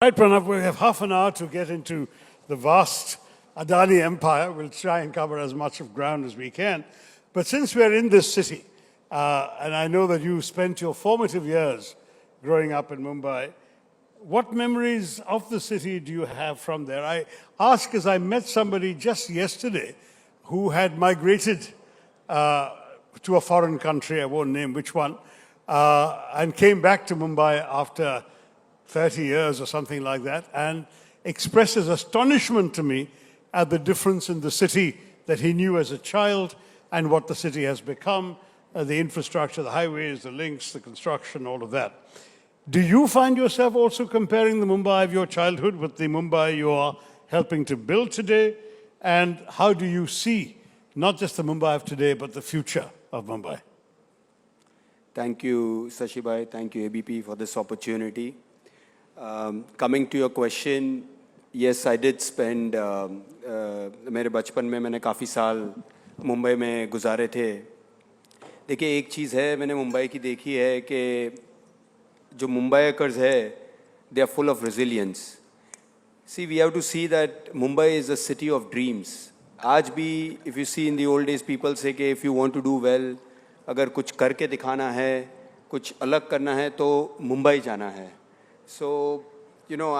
Right, Pranav, we have half an hour to get into the vast Adani empire. We'll try and cover as much of ground as we can. But since we're in this city, and I know that you spent your formative years growing up in Mumbai, what memories of the city do you have from there? I ask as I met somebody just yesterday who had migrated to a foreign country, I won't name which one, and came back to Mumbai after 30 years or something like that, and expresses astonishment to me at the difference in the city that he knew as a child and what the city has become, the infrastructure, the highways, the links, the construction, all of that. Do you find yourself also comparing the Mumbai of your childhood with the Mumbai you are helping to build today? And how do you see not just the Mumbai of today, but the future of Mumbai? Thank you, Sashibhai. Thank you, ABP, for this opportunity. Coming to your question, yes, I did spend, मेरे बचपन में मैंने काफ़ी साल मुंबई में गुजारे थे. देखिए एक चीज़ है मैंने मुंबई की देखी है कि जो मुंबईकर्स है, they are full of resilience. See, we have to see that Mumbai is a city of dreams. आज भी, if you see in the old days, people say कि if you want to do well, अगर कुछ करके दिखाना है, कुछ अलग करना है, तो मुंबई जाना है. So, you know,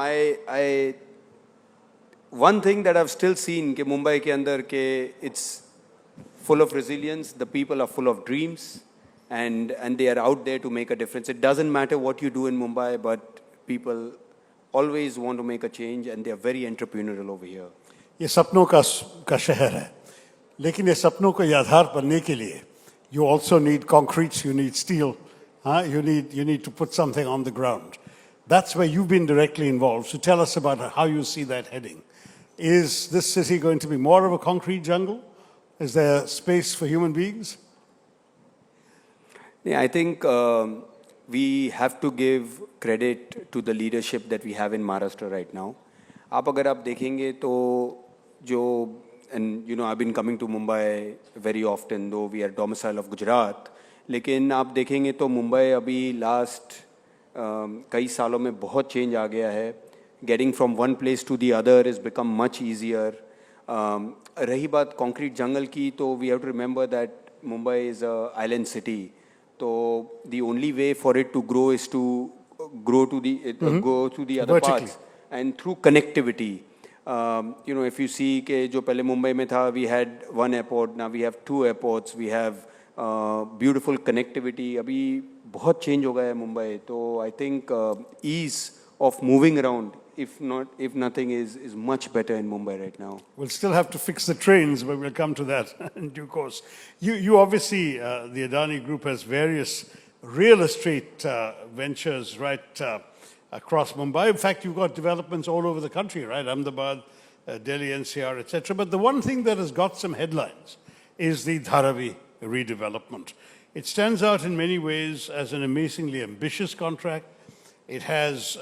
one thing that I've still seen कि मुंबई के अंदर के it's full of resilience, the people are full of dreams, and they are out there to make a difference. It doesn't matter what you do in Mumbai, but people always want to make a change, and they are very entrepreneurial over here. ये सपनों का शहर है, लेकिन ये सपनों को आधार बनने के लिए you also need concrete, you need steel, you need to put something on the ground. That's where you've been directly involved. So tell us about how you see that heading. Is this city going to be more of a concrete jungle? Is there space for human beings? Yeah, I think we have to give credit to the leadership that we have in Maharashtra right now. आप अगर आप देखेंगे तो जो, and you know, I've been coming to Mumbai very often, though we are domicile of Gujarat. लेकिन आप देखेंगे तो मुंबई अभी लास्ट कई सालों में बहुत चेंज आ गया है. Getting from one place to the other is become much easier. रही बात कॉन्क्रीट जंगल की, तो we have to remember that Mumbai is a island city. तो the only way for it to grow is to grow to the other parts and through connectivity. You know, if you see के जो पहले मुंबई में था, we had one airport, now we have two airports, we have beautiful connectivity. अभी बहुत change हो गया है मुंबई. तो I think ease of moving around, if nothing, is much better in Mumbai right now. We'll still have to fix the trains, but we'll come to that in due course. You obviously, the Adani Group has various real estate ventures right across Mumbai. In fact, you've got developments all over the country, right? Ahmedabad, Delhi, NCR, etc. But the one thing that has got some headlines is the Dharavi redevelopment. It stands out in many ways as an amazingly ambitious contract. It has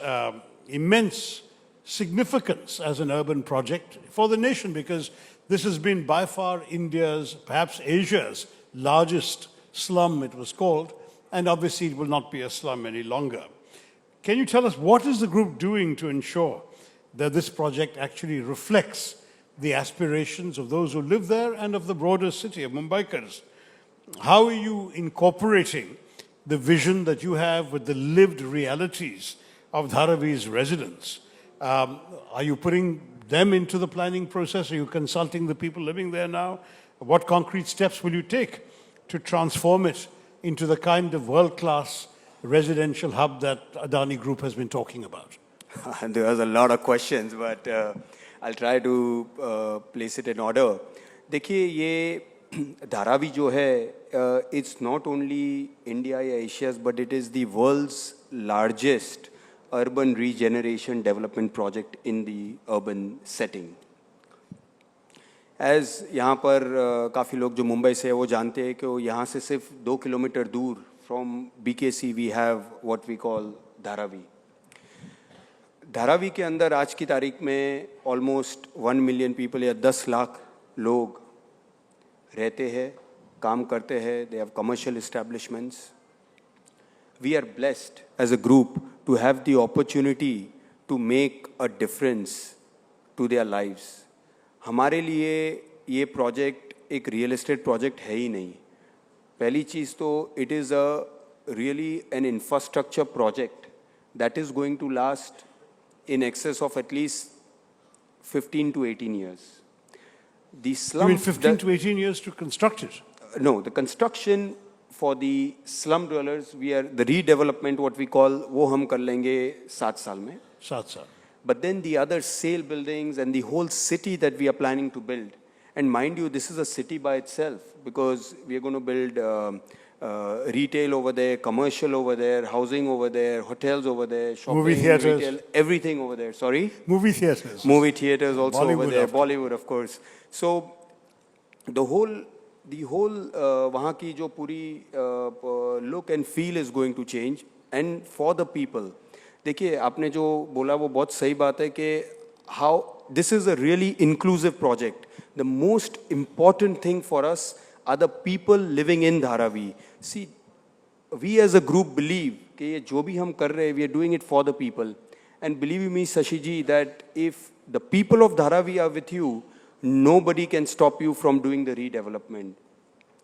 immense significance as an urban project for the nation, because this has been by far India's, perhaps Asia's, largest slum, it was called, and obviously it will not be a slum any longer. Can you tell us what is the group doing to ensure that this project actually reflects the aspirations of those who live there and of the broader city of Mumbaikars? How are you incorporating the vision that you have with the lived realities of Dharavi's residents? Are you putting them into the planning process? Are you consulting the people living there now? What concrete steps will you take to transform it into the kind of world-class residential hub that Adani Group has been talking about? There was a lot of questions, but I'll try to place it in order. देखिए ये धारावी जो है, it's not only India या Asia's, but it is the world's largest urban regeneration development project in the urban setting. As यहाँ पर काफ़ी लोग जो मुंबई से है वो जानते हैं कि यहाँ से सिर्फ 2 किलोमीटर दूर from BKC we have what we call Dharavi. Dharavi के अंदर आज की तारीख में almost 1 million people या 10 लाख लोग रहते हैं, काम करते हैं. They have commercial establishments. We are blessed as a group to have the opportunity to make a difference to their lives. हमारे लिए ये project एक real estate project है ही नहीं. पहली चीज़ तो it is a really an infrastructure project that is going to last in excess of at least 15 to 18 years. The slum, You mean 15 to 18 years to construct it? No, the construction for the slum dwellers, the redevelopment, what we call, वो हम कर लेंगे 7 साल में. 7 साल. But then the other sale buildings and the whole city that we are planning to build. And mind you, this is a city by itself because we are going to build retail over there, commercial over there, housing over there, hotels over there, shopping, movie theaters, retail, everything over there. Sorry? Movie theaters. Movie theaters also Bollywood over there, after. Bollywood of course. So the whole वहाँ की जो पूरी look and feel is going to change. And for the people, देखिए आपने जो बोला वो बहुत सही बात है कि how this is a really inclusive project. The most important thing for us are the people living in Dharavi. See, we as a group believe कि ये जो भी हम कर रहे हैं, we are doing it for the people. And believe me, Shashi ji, that if the people of Dharavi are with you, nobody can stop you from doing the redevelopment.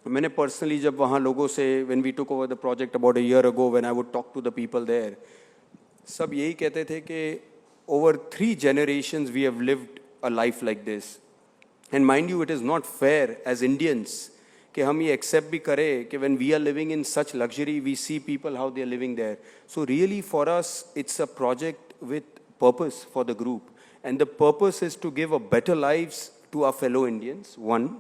मैंने personally जब वहाँ लोगों से when we took over the project about a year ago, when I would talk to the people there, सब यही कहते थे कि over 3 generations we have lived a life like this. And mind you, it is not fair as Indians कि हम ये accept भी करें कि when we are living in such luxury, we see people how they are living there. So really for us, it's a project with purpose for the group. And the purpose is to give a better lives to our fellow Indians, 1.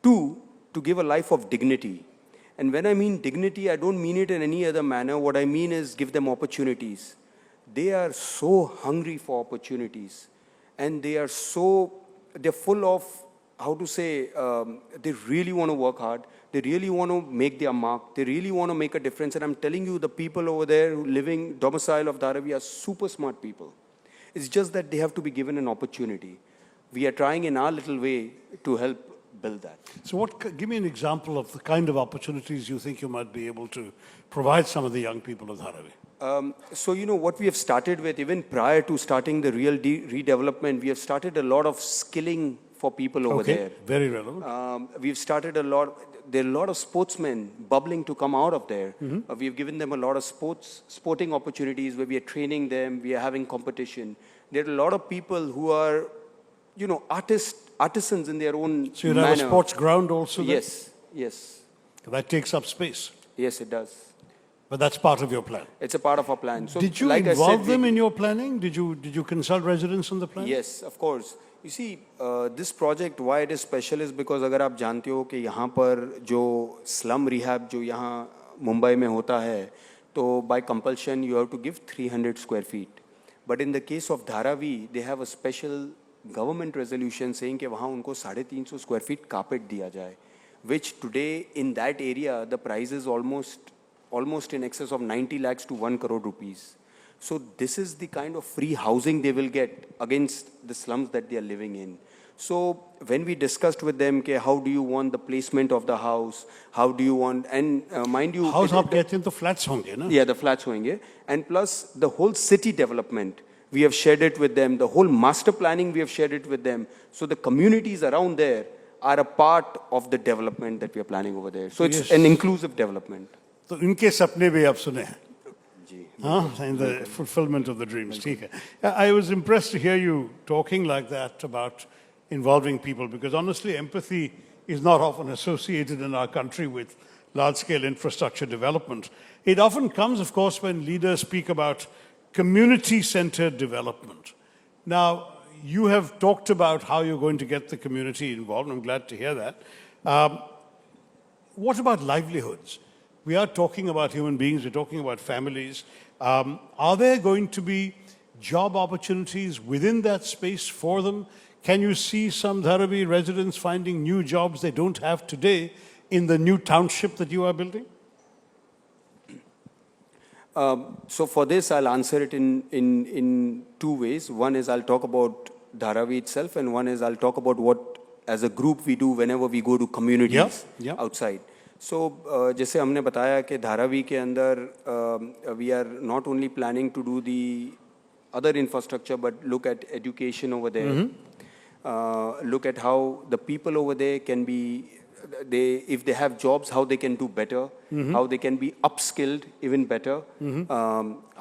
2, to give a life of dignity. And when I mean dignity, I don't mean it in any other manner. What I mean is give them opportunities. They are so hungry for opportunities. And they're full of, how to say, they really want to work hard. They really want to make their mark. They really want to make a difference. And I'm telling you, the people over there who living domicile of Dharavi are super smart people. It's just that they have to be given an opportunity. We are trying in our little way to help build that. So give me an example of the kind of opportunities you think you might be able to provide some of the young people of Dharavi. So, you know, what we have started with, even prior to starting the real redevelopment, we have started a lot of skilling for people over there. Very relevant. We've started there are a lot of sportsmen bubbling to come out of there. We've given them a lot of sporting opportunities where we are training them, we are having competition. There are a lot of people who are, you know, artisans in their own So you manner. have a sports ground also there? Yes. That takes up space. Yes, it does. But that's part of your plan. It's a part of our plan. So, Did you like involve them in your planning? Did you consult residents on the plan? Yes, of course. You see, this project, why it is special is because अगर आप जानते हो कि यहाँ पर जो slum rehab जो यहाँ मुंबई में होता है, तो by compulsion you have to give 300 square feet. But in the case of Dharavi, they have a special government resolution saying कि वहाँ उनको 350 square feet carpet दिया जाए, which today in that area the price is almost in excess of 90 lakhs to 1 crore rupees. So this is the kind of free housing they will get against the slums that they are living in. So when we discussed with them, okay, how do you want the placement of the house? How do you want, and mind you... House आप कहते हैं तो flats होंगे ना? Yeah, the flats होंगे. And plus the whole city development, we have shared it with them. The whole master planning, we have shared it with them. So the communities around there are a part of the development that we are planning over there. So it's an inclusive development. तो इनके सपने भी आप सुने हैं? In the fulfillment of the dreams. ठीक है. I was impressed to hear you talking like that about involving people, because honestly, empathy is not often associated in our country with large-scale infrastructure development. It often comes, of course, when leaders speak about community-centered development. Now, you have talked about how you're going to get the community involved. I'm glad to hear that. What about livelihoods? We are talking about human beings, we're talking about families. Are there going to be job opportunities within that space for them? Can you see some Dharavi residents finding new jobs they don't have today in the new township that you are building? So for this, I'll answer it in 2 ways. One is I'll talk about Dharavi itself, and one is I'll talk about what, as a group, we do whenever we go to communities outside. So, जैसे हमने बताया कि धारावी के अंदर we are not only planning to do the other infrastructure, but look at education over there. Look at how the people over there can be, if they have jobs, how they can do better, how they can be upskilled even better,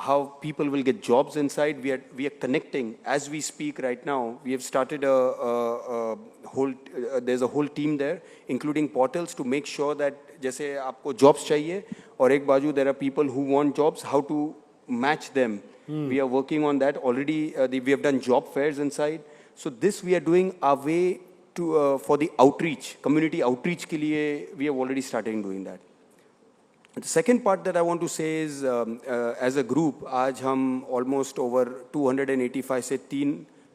how people will get jobs inside. We are connecting as we speak right now. We have started a whole, there's a whole team there, including portals to make sure that जैसे आपको jobs चाहिए और एक बाजू there are people who want jobs, how to match them. We are working on that already. We have done job fairs inside. So this we are doing our way to for the outreach, community outreach के लिए we have already started doing that. The second part that I want to say is as a group, आज हम almost over 285 से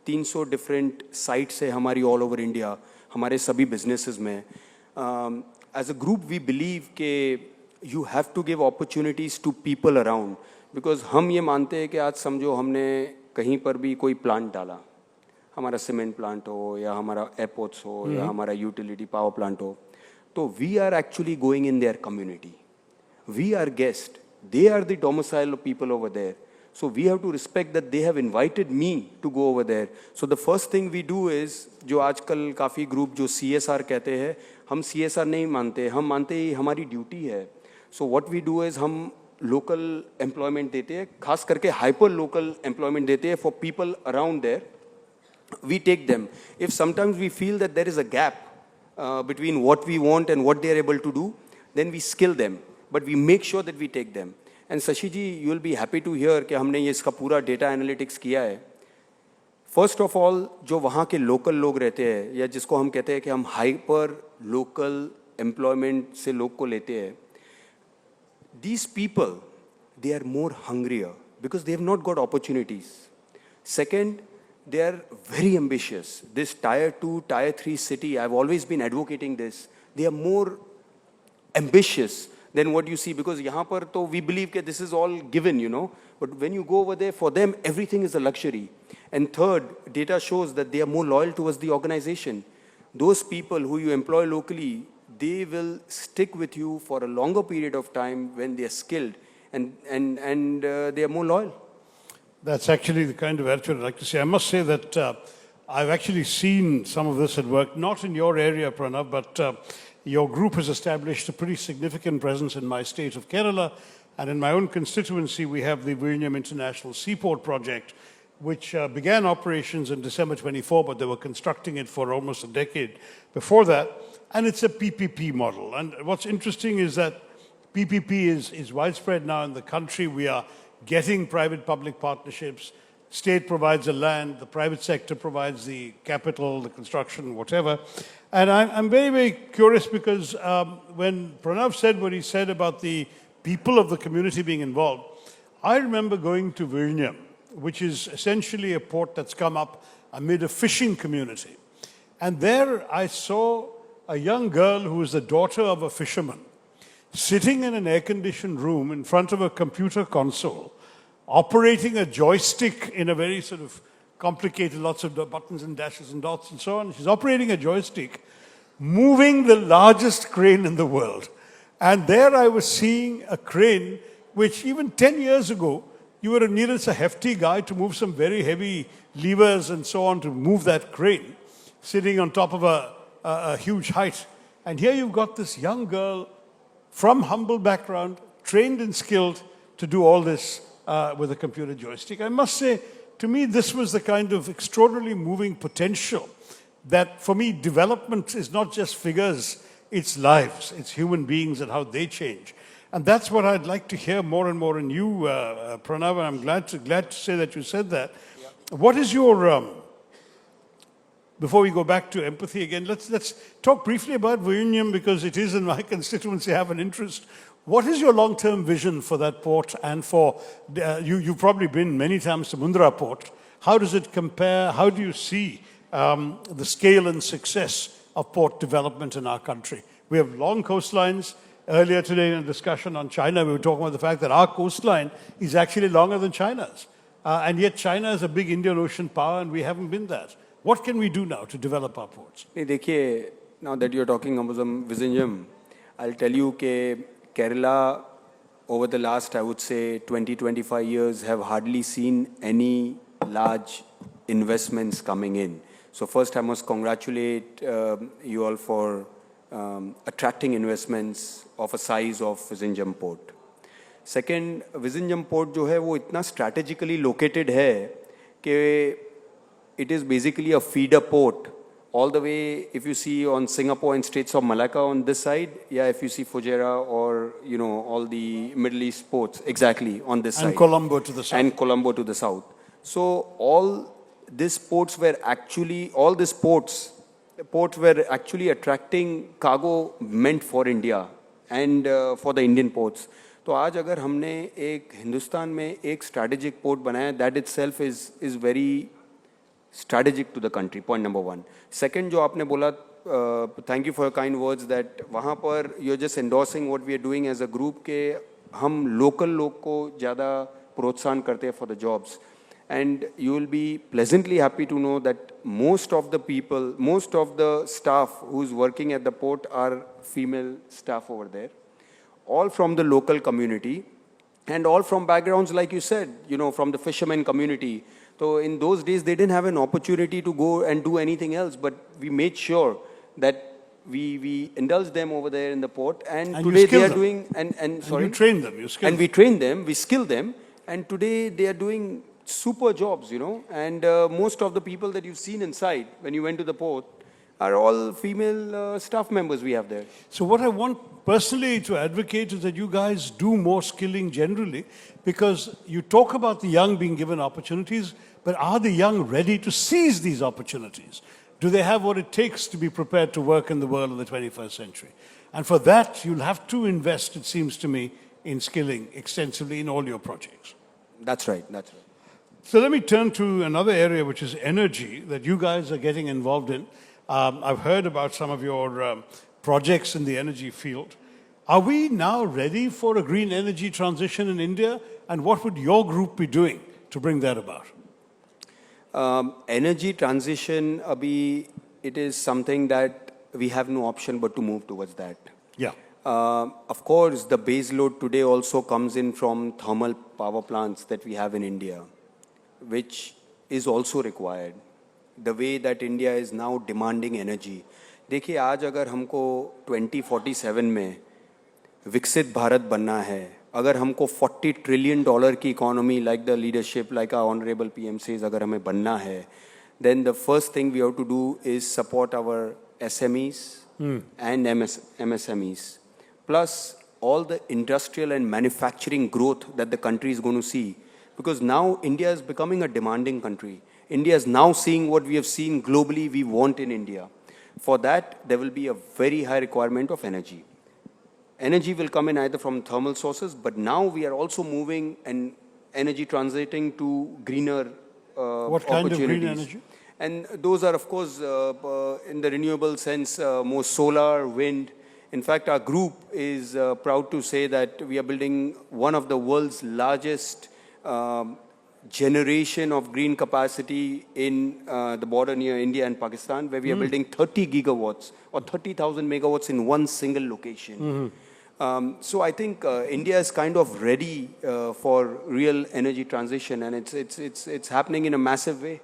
300 different sites है हमारी all over India, हमारे सभी businesses में. As a group we believe कि you have to give opportunities to people around, because हम ये मानते हैं कि आज समझो हमने कहीं पर भी कोई प्लांट डाला, हमारा सीमेंट प्लांट हो या हमारा एयरपोर्ट्स हो या हमारा यूटिलिटी पावर प्लांट हो, तो we are actually going in their community, we are guest, they are the domicile of people over there, so we have to respect that they have invited me to go over there. So the first thing we do is, जो आजकल काफ़ी group जो CSR कहते हैं, हम CSR नहीं मानते, हम मानते ही हमारी ड्यूटी है. So what we do is हम लोकल एम्प्लॉयमेंट देते हैं, खास करके हाइपर लोकल एम्प्लॉयमेंट देते हैं for people around there. We take them. If sometimes we feel that there is a gap between what we want and what they are able to do, then we skill them. But we make sure that we take them. And Sashi ji, you will be happy to hear कि हमने ये इसका पूरा data analytics किया है. First of all, जो वहाँ के local लोग रहते हैं, या जिसको हम कहते हैं कि हम hyper local employment से लोग को लेते हैं, these people, they are more hungrier because they have not got opportunities. Second, they are very ambitious. This tier 2, tier 3 city, I've always been advocating this. They are more ambitious than what you see, because यहाँ पर तो we believe that this is all given, you know. But when you go over there, for them, everything is a luxury. And third, data shows that they are more loyal towards the organization. Those people who you employ locally, they will stick with you for a longer period of time when they are skilled, and they are more loyal. That's actually the kind of attitude I'd like to see. I must say that I've actually seen some of this at work, not in your area, Pranav, but your group has established a pretty significant presence in my state of Kerala. And in my own constituency, we have the Vizhinjam International Seaport Project, which began operations in December 24, but they were constructing it for almost a decade before that. And it's a PPP model. And what's interesting is that PPP is widespread now in the country. We are getting private-public partnerships. State provides the land, the private sector provides the capital, the construction, whatever. And I'm very, very curious because when Pranav said what he said about the people of the community being involved, I remember going to Vizhinjam, which is essentially a port that's come up amid a fishing community. And there I saw a young girl who was the daughter of a fisherman, sitting in an air-conditioned room in front of a computer console, operating a joystick in a very sort of complicated, lots of buttons and dashes and dots and so on. She's operating a joystick, moving the largest crane in the world. And there I was seeing a crane which even 10 years ago, you would have needed a hefty guy to move some very heavy levers and so on to move that crane, sitting on top of a huge height. And here you've got this young girl from humble background, trained and skilled to do all this with a computer joystick. I must say, to me, this was the kind of extraordinarily moving potential that, for me, development is not just figures, it's lives, it's human beings and how they change. And that's what I'd like to hear more and more in you, Pranav, and I'm glad to say that you said that. Yeah. What is your... Before we go back to empathy again, let's talk briefly about Vizhinjam, because it is in my constituency, I have an interest. What is your long-term vision for that port and for, you've probably been many times to Mundra port. How does it compare? How do you see the scale and success of port development in our country? We have long coastlines. Earlier today in a discussion on China, we were talking about the fact that our coastline is actually longer than China's. And yet China is a big Indian Ocean power and we haven't been that. What can we do now to develop our ports? Now that you're talking about Vizhinjam, I'll tell you that Kerala over the last, I would say, 20-25 years have hardly seen any large investments coming in. So first I must congratulate you all for attracting investments of a size of Vizhinjam Port. Second, Vizhinjam Port जो है वो इतना strategically located है कि it is basically a feeder port all the way, if you see on Singapore and Straits of Malacca on this side, yeah, if you see Fujairah or, all the Middle East ports, exactly on this side. And Colombo to the south. And Colombo to the south. So all these ports were actually, ports were actually attracting cargo meant for India and for the Indian ports. तो आज अगर हमने एक हिंदुस्तान में एक strategic port बनाया, that itself is very strategic to the country, point number one. Second, जो आपने बोला, thank you for your kind words, that वहाँ पर you're just endorsing what we are doing as a group के हम local लोग को ज़्यादा प्रोत्साहन करते हैं for the jobs. And you will be pleasantly happy to know that most of the staff who's working at the port are female staff over there, all from the local community and all from backgrounds, like you said, from the fishermen community. So in those days, they didn't have an opportunity to go and do anything else, but we made sure that we indulged them over there in the port. And today they are doing, and sorry. You train them, you skill them. And we train them, we skill them, and today they are doing super jobs, and most of the people that you've seen inside when you went to the port are all female staff members we have there. So what I want personally to advocate is that you guys do more skilling generally, because you talk about the young being given opportunities, but are the young ready to seize these opportunities? Do they have what it takes to be prepared to work in the world of the 21st century? And for that, you'll have to invest, it seems to me, in skilling extensively in all your projects. That's right. So let me turn to another area, which is energy, that you guys are getting involved in. I've heard about some of your projects in the energy field. Are we now ready for a green energy transition in India? And what would your group be doing to bring that about? Energy transition, Abhi, it is something that we have no option but to move towards that. Yeah. Of course, the base load today also comes in from thermal power plants that we have in India, which is also required. The way that India is now demanding energy. देखिए आज अगर हमको 2047 में विकसित भारत बनना है, अगर हमको $40 trillion की economy like the leadership, like our honorable PM says, अगर हमें बनना है, then the first thing we have to do is support our SMEs and MSMEs, plus all the industrial and manufacturing growth that the country is going to see. Because now India is becoming a demanding country. India is now seeing what we have seen globally we want in India. For that, there will be a very high requirement of energy. Energy will come in either from thermal sources, but now we are also moving and energy transiting to greener what kind of green energy? And those are, of course, in the renewable sense, more solar, wind. In fact, our group is proud to say that we are building one of the world's largest generation of green capacity in the border near India and Pakistan, where we are building 30 gigawatts or 30,000 megawatts in one single location. So I think India is kind of ready for real energy transition, and it's happening in a massive way.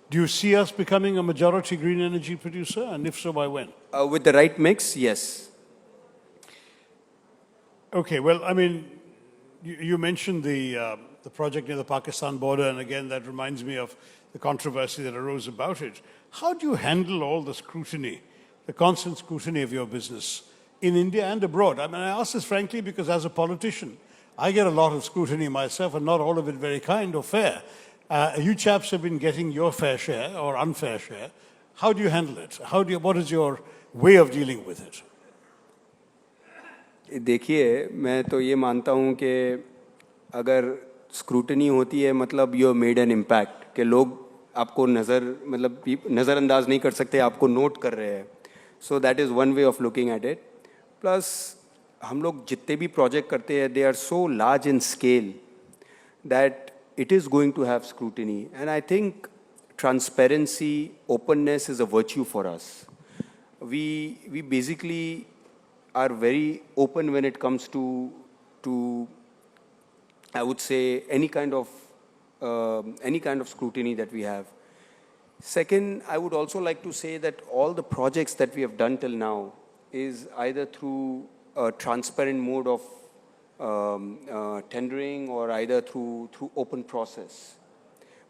Do you see us becoming a majority green energy producer? And if so, by when? With the right mix, yes. Okay, well, I mean, you mentioned the project near the Pakistan border, and again, that reminds me of the controversy that arose about it. How do you handle all the scrutiny, the constant scrutiny of your business in India and abroad? I mean, I ask this frankly because as a politician, I get a lot of scrutiny myself, and not all of it very kind or fair. You chaps have been getting your fair share or unfair share. How do you handle it? What is your way of dealing with it? देखिए, मैं तो ये मानता हूँ कि अगर scrutiny होती है मतलब यू मेड एन इम्पैक्ट, कि लोग आपको नज़रअंदाज नहीं कर सकते, आपको नोट कर रहे हैं. So that is one way of looking at it. Plus हम लोग जितने भी प्रोजेक्ट करते हैं, they are so large in scale that it is going to have scrutiny. And I think transparency, openness is a virtue for us. We basically are very open when it comes to I would say, any kind of any kind of scrutiny that we have. Second, I would also like to say that all the projects that we have done till now is either through a transparent mode of tendering or either through open process.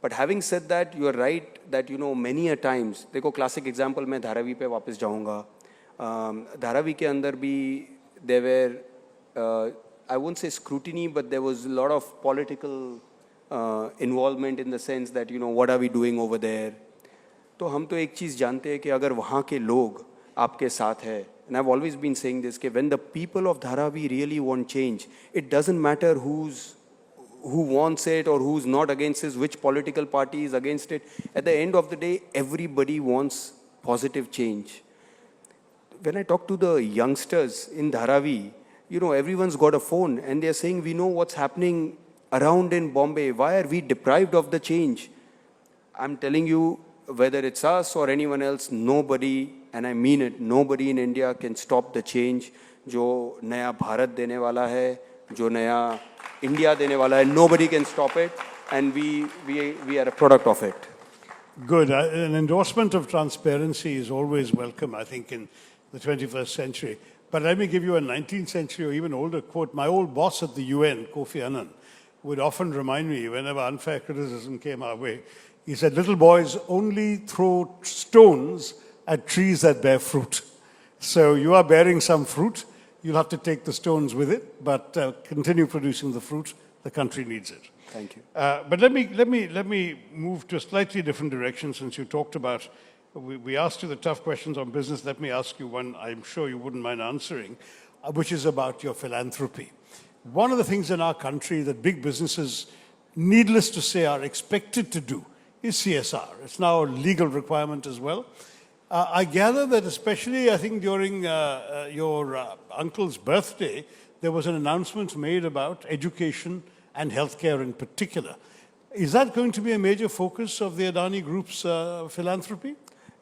But having said that, you are right that, you know, many a times, देखो classic example मैं धारावी पे वापस जाऊँगा. धारावी के अंदर भी there were, I won't say scrutiny, but there was a lot of political involvement in the sense that, you know, what are we doing over there? तो हम तो एक चीज़ जानते हैं कि अगर वहाँ के लोग आपके साथ है, and I've always been saying this, कि when the people of Dharavi really want change, it doesn't matter who wants it or who's not against it, which political party is against it. At the end of the day, everybody wants positive change. When I talk to the youngsters in Dharavi, you know, everyone's got a phone and they're saying, we know what's happening around in Bombay. Why are we deprived of the change? I'm telling you, whether it's us or anyone else, nobody, and I mean it, nobody in India can stop the change. जो नया भारत देने वाला है, जो नया India देने वाला है, nobody can stop it, and we are a product of it. Good. An endorsement of transparency is always welcome, I think, in the 21st century. But let me give you a 19th century or even older quote. My old boss at the UN, Kofi Annan, would often remind me whenever unfair criticism came our way. He said, little boys only throw stones at trees that bear fruit. So you are bearing some fruit. You'll have to take the stones with it, but continue producing the fruit. The country needs it. Thank you. But let me move to a slightly different direction since you talked about, we asked you the tough questions on business. Let me ask you one I'm sure you wouldn't mind answering, which is about your philanthropy. One of the things in our country that big businesses, needless to say, are expected to do is CSR. It's now a legal requirement as well. I gather that especially, I think, during your uncle's birthday, there was an announcement made about education and healthcare in particular. Is that going to be a major focus of the Adani Group's philanthropy?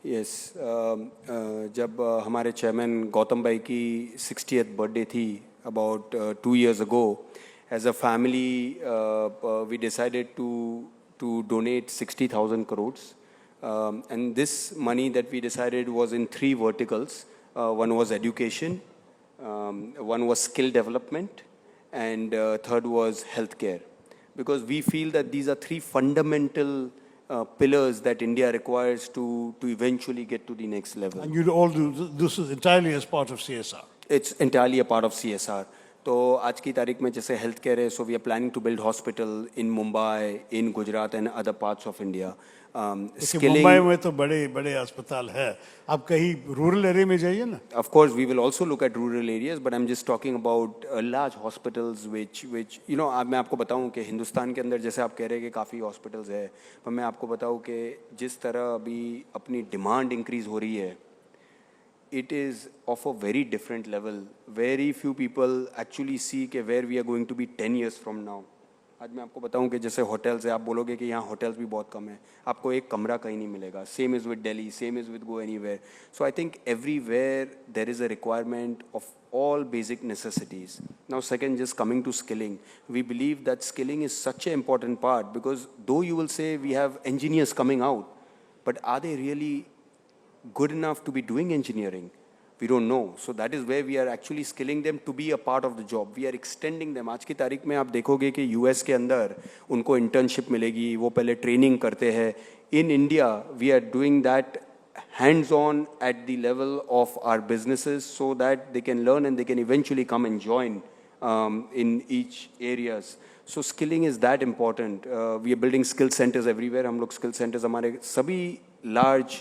Yes. जब हमारे chairman Gautam भाई की 60th birthday थी, about 2 years ago, as a family, we decided to donate 60,000 crores. And this money that we decided was in 3 verticals. One was education, one was skill development, and third was healthcare. Because we feel that these are 3 fundamental pillars that India requires to eventually get to the next level. And you all do this is entirely as part of CSR? It's entirely a part of CSR. तो आज की तारीख में जैसे health care है, so we are planning to build hospital in Mumbai, in Gujarat and other parts of India. Skilling. Mumbai में तो बड़े अस्पताल है. आप कहीं rural area में जाइए ना. Of course, we will also look at rural areas, but I'm just talking about large hospitals, which you know, मैं आपको बताऊं कि हिंदुस्तान के अंदर जैसे आप कह रहे हैं कि काफ़ी hospitals है, पर मैं आपको बताऊं कि जिस तरह अभी अपनी demand increase हो रही है, it is of a very different level. Very few people actually see कि where we are going to be 10 years from now. आज मैं आपको बताऊं कि जैसे होटल्स है, आप बोलोगे कि यहाँ होटल्स भी बहुत कम है, आपको एक कमरा कहीं नहीं मिलेगा. Same is with Delhi, same is with go anywhere. So I think everywhere there is a requirement of all basic necessities. Now second, just coming to skilling, we believe that skilling is such an important part, because though you will say we have engineers coming out, but are they really good enough to be doing engineering? We don't know. So that is where we are actually skilling them to be a part of the job. We are extending them. आज की तारीख में आप देखोगे कि US के अंदर उनको internship मिलेगी, वो पहले training करते हैं. In India, we are doing that hands-on at the level of our businesses so that they can learn and they can eventually come and join in each areas. So skilling is that important. We are building skill centers everywhere. हम लोग skill centers हमारे सभी large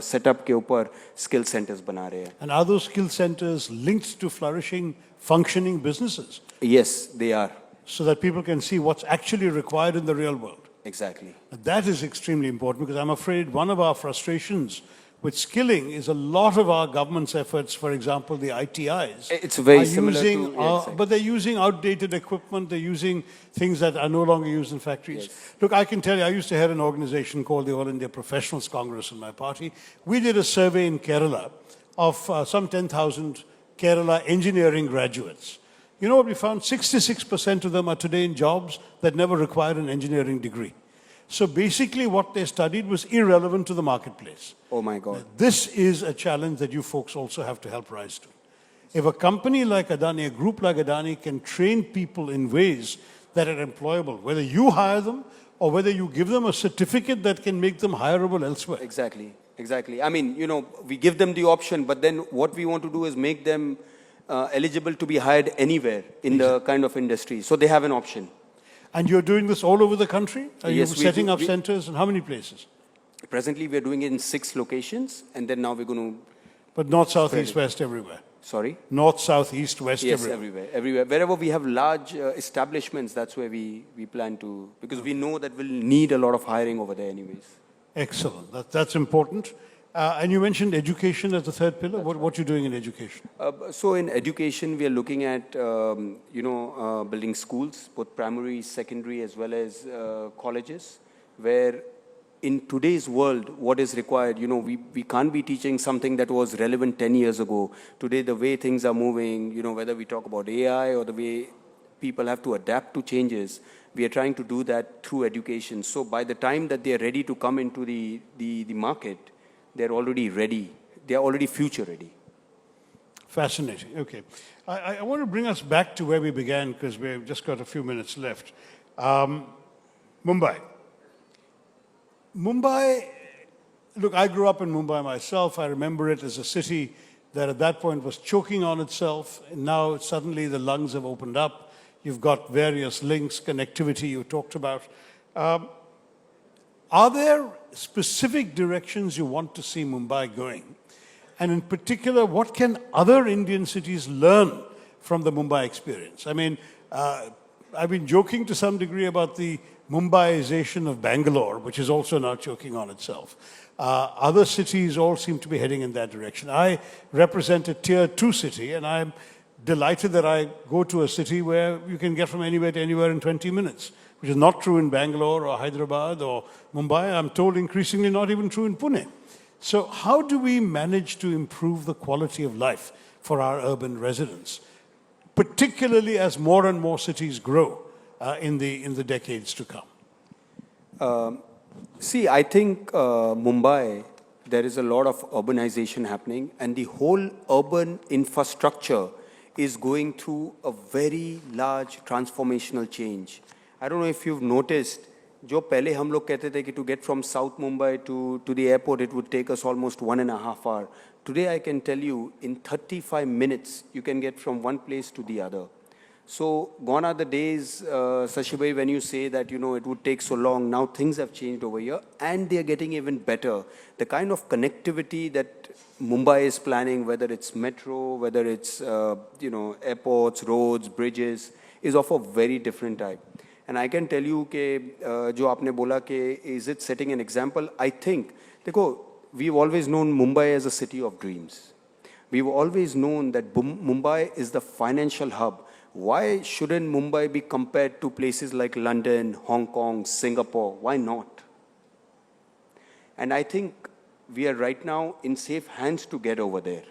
setup के ऊपर skill centers बना रहे हैं. And are those skill centers linked to flourishing, functioning businesses? Yes, they are. So that people can see what's actually required in the real world. Exactly. And that is extremely important, because I'm afraid one of our frustrations with skilling is a lot of our government's efforts, for example, the ITIs. It's very similar to... exactly. But they're using outdated equipment, they're using things that are no longer used in factories. Yes. Look, I can tell you, I used to head an organization called the All India Professionals Congress in my party. We did a survey in Kerala of some 10,000 Kerala engineering graduates. You know what we found? 66% of them are today in jobs that never required an engineering degree. So basically what they studied was irrelevant to the marketplace. Oh my God. This is a challenge that you folks also have to help rise to. If a company like Adani, a group like Adani can train people in ways that are employable, whether you hire them or whether you give them a certificate that can make them hireable elsewhere. Exactly, exactly. I mean, we give them the option, but then what we want to do is make them eligible to be hired anywhere in the kind of industry. So they have an option. And you're doing this all over the country? Are you Yes, setting up centers in how many places? Presently, we're doing it in 6 locations, and then now we're going to... But north, south, east, west, everywhere? Sorry? North, south, east, west, Yes, everywhere? everywhere. Wherever we have large establishments, that's where we plan to... Because we know that we'll need a lot of hiring over there anyways. Excellent. That's important. And you mentioned education as the third pillar. What are you doing in education? So in education, we are looking at, building schools, both primary, secondary, as well as colleges, where in today's world, what is required, we can't be teaching something that was relevant 10 years ago. Today, the way things are moving, whether we talk about AI or the way people have to adapt to changes, we are trying to do that through education. So by the time that they are ready to come into the market, they're already ready. They're already future ready. Fascinating. Okay. I want to bring us back to where we began because we've just got a few minutes left. Mumbai. Look, I grew up in Mumbai myself. I remember it as a city that at that point was choking on itself. And now suddenly the lungs have opened up. You've got various links, connectivity you talked about. Are there specific directions you want to see Mumbai going? And in particular, what can other Indian cities learn from the Mumbai experience? I mean, I've been joking to some degree about the Mumbaiization of Bangalore, which is also now choking on itself. Other cities all seem to be heading in that direction. I represent a tier 2 city, and I'm delighted that I go to a city where you can get from anywhere to anywhere in 20 minutes, which is not true in Bangalore or Hyderabad or Mumbai. I'm told increasingly not even true in Pune. So how do we manage to improve the quality of life for our urban residents, particularly as more and more cities grow in the decades to come? See, I think Mumbai, there is a lot of urbanization happening, and the whole urban infrastructure is going through a very large transformational change. I don't know if you've noticed, जो पहले हम लोग कहते थे कि to get from South Mumbai to the airport, it would take us almost 1.5 hours. Today, I can tell you, in 35 minutes, you can get from one place to the other. So gone are the days, Sashibhai, when you say that, it would take so long. Now things have changed over here, and they're getting even better. The kind of connectivity that Mumbai is planning, whether it's metro, whether it's, airports, roads, bridges, is of a very different type. And I can tell you कि जो आपने बोला कि is it setting an example? I think, देखो, we've always known Mumbai as a city of dreams. We've always known that Mumbai is the financial hub. Why shouldn't Mumbai be compared to places like London, Hong Kong, Singapore? Why not? And I think we are right now in safe hands to get over there.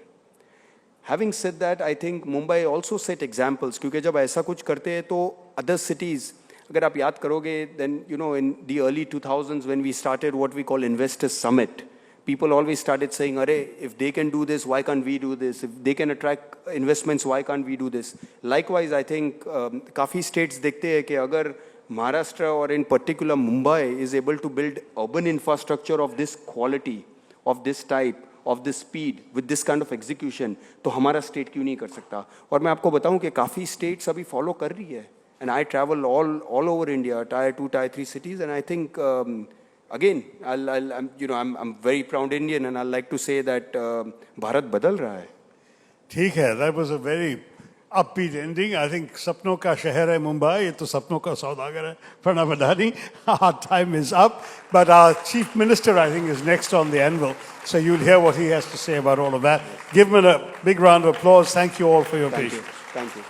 Having said that, I think Mumbai also set examples. क्योंकि जब ऐसा कुछ करते हैं तो other cities, अगर आप याद करोगे, then in the early 2000s when we started what we call Investors Summit, people always started saying, "Arey, if they can do this, why can't we do this? If they can attract investments, why can't we do this?" Likewise, I think काफी states देखते हैं कि अगर Maharashtra or in particular Mumbai is able to build urban infrastructure of this quality, of this type, of this speed, with this kind of execution, तो हमारा state क्यों नहीं कर सकता? और मैं आपको बताऊं कि काफी states अभी follow कर रही है. And I travel all over India, tier 2, tier 3 cities, and I think again, I'm very proud Indian, and I'd like to say that Bharat badal raha hai. ठीक है, that was a very upbeat ending. I think सपनों का शहर है Mumbai, ये तो सपनों का सौदागर है. Pranav Adani, our time is up, but our Chief Minister, I think, is next on the anvil. So you'll hear what he has to say about all of that. Give him a big round of applause. Thank you all for your patience. Thank you.